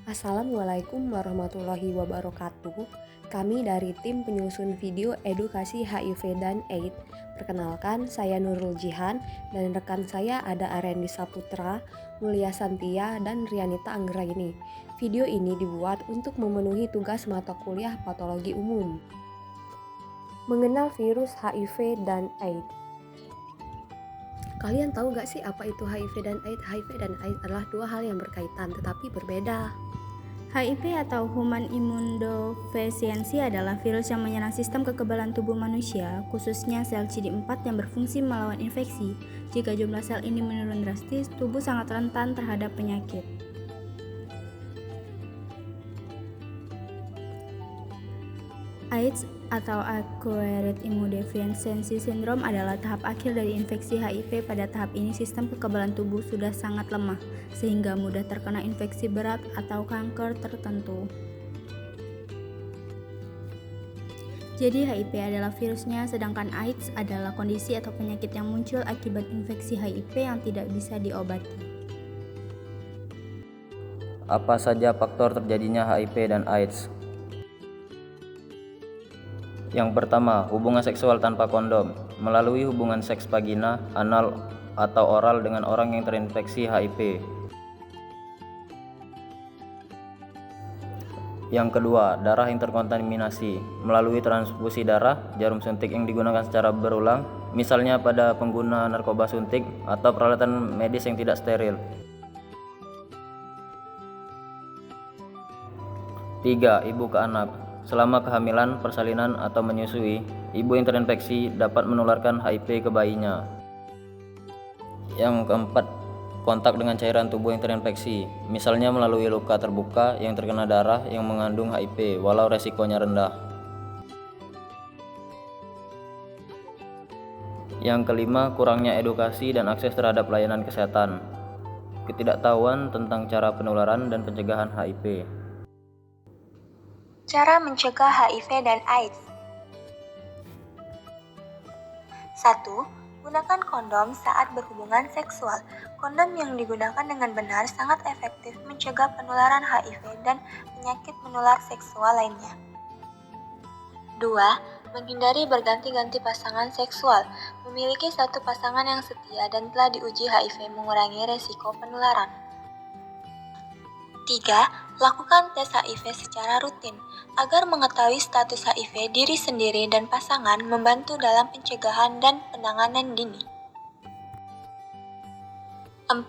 Assalamualaikum warahmatullahi wabarakatuh. Kami dari tim penyusun video edukasi HIV dan AIDS. Perkenalkan, saya Nurul Jihan dan rekan saya ada Arendi Saputra, Mulia Santia, dan Rianita Anggraini. Video ini dibuat untuk memenuhi tugas mata kuliah patologi umum. Mengenal virus HIV dan AIDS. Kalian tahu gak sih apa itu HIV dan AIDS? HIV dan AIDS adalah dua hal yang berkaitan tetapi berbeda. HIV atau Human Immunodeficiency adalah virus yang menyerang sistem kekebalan tubuh manusia, khususnya sel CD4 yang berfungsi melawan infeksi. Jika jumlah sel ini menurun drastis, tubuh sangat rentan terhadap penyakit. AIDS atau Acquired Immunodeficiency Syndrome adalah tahap akhir dari infeksi HIV. Pada tahap ini sistem kekebalan tubuh sudah sangat lemah, sehingga mudah terkena infeksi berat atau kanker tertentu. Jadi HIV adalah virusnya, sedangkan AIDS adalah kondisi atau penyakit yang muncul akibat infeksi HIV yang tidak bisa diobati. Apa saja faktor terjadinya HIV dan AIDS? Yang pertama, hubungan seksual tanpa kondom, melalui hubungan seks vagina, anal, atau oral dengan orang yang terinfeksi HIV. Yang kedua, darah yang terkontaminasi, melalui transfusi darah, jarum suntik yang digunakan secara berulang, misalnya pada pengguna narkoba suntik atau peralatan medis yang tidak steril. 3. Ibu ke anak. Selama kehamilan, persalinan, atau menyusui, ibu yang terinfeksi dapat menularkan HIV ke bayinya. Yang keempat, kontak dengan cairan tubuh yang terinfeksi, misalnya melalui luka terbuka yang terkena darah yang mengandung HIV, walau resikonya rendah. Yang kelima, kurangnya edukasi dan akses terhadap layanan kesehatan. Ketidaktahuan tentang cara penularan dan pencegahan HIV. Cara mencegah HIV dan AIDS. 1. Gunakan kondom saat berhubungan seksual. Kondom yang digunakan dengan benar sangat efektif mencegah penularan HIV dan penyakit menular seksual lainnya. 2. Menghindari berganti-ganti pasangan seksual. Memiliki satu pasangan yang setia dan telah diuji HIV mengurangi resiko penularan. 3. Lakukan tes HIV secara rutin. Agar mengetahui status HIV diri sendiri dan pasangan membantu dalam pencegahan dan penanganan dini. 4.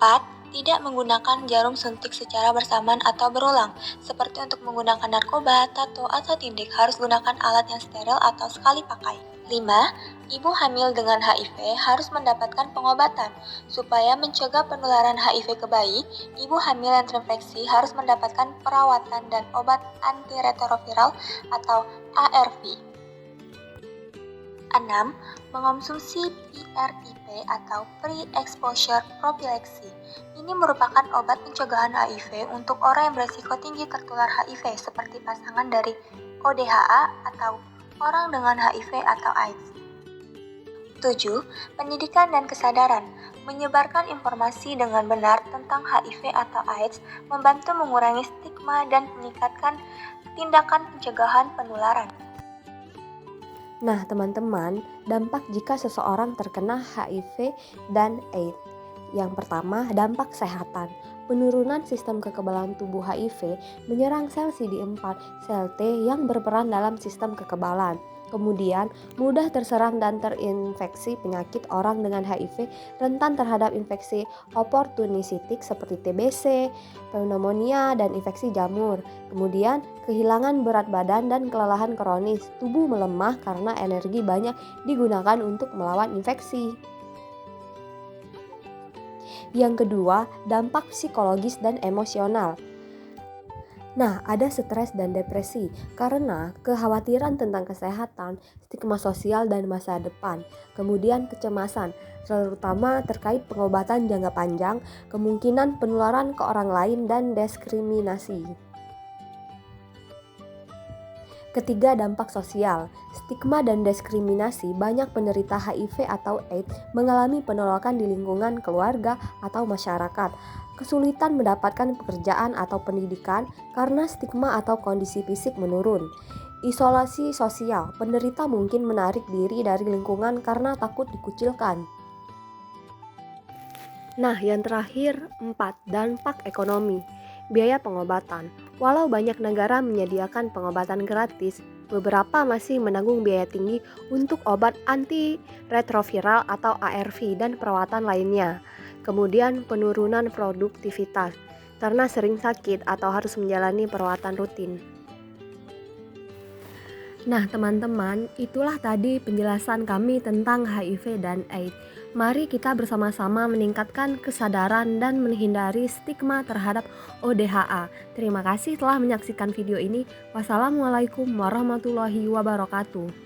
Tidak menggunakan jarum suntik secara bersamaan atau berulang, seperti untuk menggunakan narkoba, tato, atau tindik harus gunakan alat yang steril atau sekali pakai. 5. Ibu hamil dengan HIV harus mendapatkan pengobatan. Supaya mencegah penularan HIV ke bayi, ibu hamil yang terinfeksi harus mendapatkan perawatan dan obat antiretroviral atau ARV. 6. Mengonsumsi PrEP atau Pre-Exposure Prophylaxis. Ini merupakan obat pencegahan HIV untuk orang yang berisiko tinggi tertular HIV seperti pasangan dari ODHA atau orang dengan HIV atau AIDS. 7. Pendidikan dan kesadaran. Menyebarkan informasi dengan benar tentang HIV atau AIDS membantu mengurangi stigma dan meningkatkan tindakan pencegahan penularan. Nah, teman-teman, dampak jika seseorang terkena HIV dan AIDS. Yang pertama, dampak kesehatan. Penurunan sistem kekebalan tubuh HIV menyerang sel CD4, sel T yang berperan dalam sistem kekebalan. Kemudian, mudah terserang dan terinfeksi penyakit. Orang dengan HIV rentan terhadap infeksi opportunistik seperti TBC, pneumonia, dan infeksi jamur. Kemudian, kehilangan berat badan dan kelelahan kronis. Tubuh melemah karena energi banyak digunakan untuk melawan infeksi. Yang kedua, dampak psikologis dan emosional. Nah, ada stres dan depresi karena kekhawatiran tentang kesehatan, stigma sosial dan masa depan. Kemudian kecemasan, terutama terkait pengobatan jangka panjang, kemungkinan penularan ke orang lain dan diskriminasi. Ketiga, dampak sosial. Stigma dan diskriminasi. Banyak penderita HIV atau AIDS mengalami penolakan di lingkungan keluarga atau masyarakat. kesulitan mendapatkan pekerjaan atau pendidikan karena stigma atau kondisi fisik menurun. Isolasi sosial, penderita mungkin menarik diri dari lingkungan karena takut dikucilkan. Nah, yang terakhir, 4. Dampak ekonomi. Biaya pengobatan. Walau banyak negara menyediakan pengobatan gratis, beberapa masih menanggung biaya tinggi untuk obat antiretroviral atau ARV dan perawatan lainnya. Kemudian penurunan produktivitas karena sering sakit atau harus menjalani perawatan rutin. Nah, teman-teman, itulah tadi penjelasan kami tentang HIV dan AIDS. Mari kita bersama-sama meningkatkan kesadaran dan menghindari stigma terhadap ODHA. Terima kasih telah menyaksikan video ini. Wassalamualaikum warahmatullahi wabarakatuh.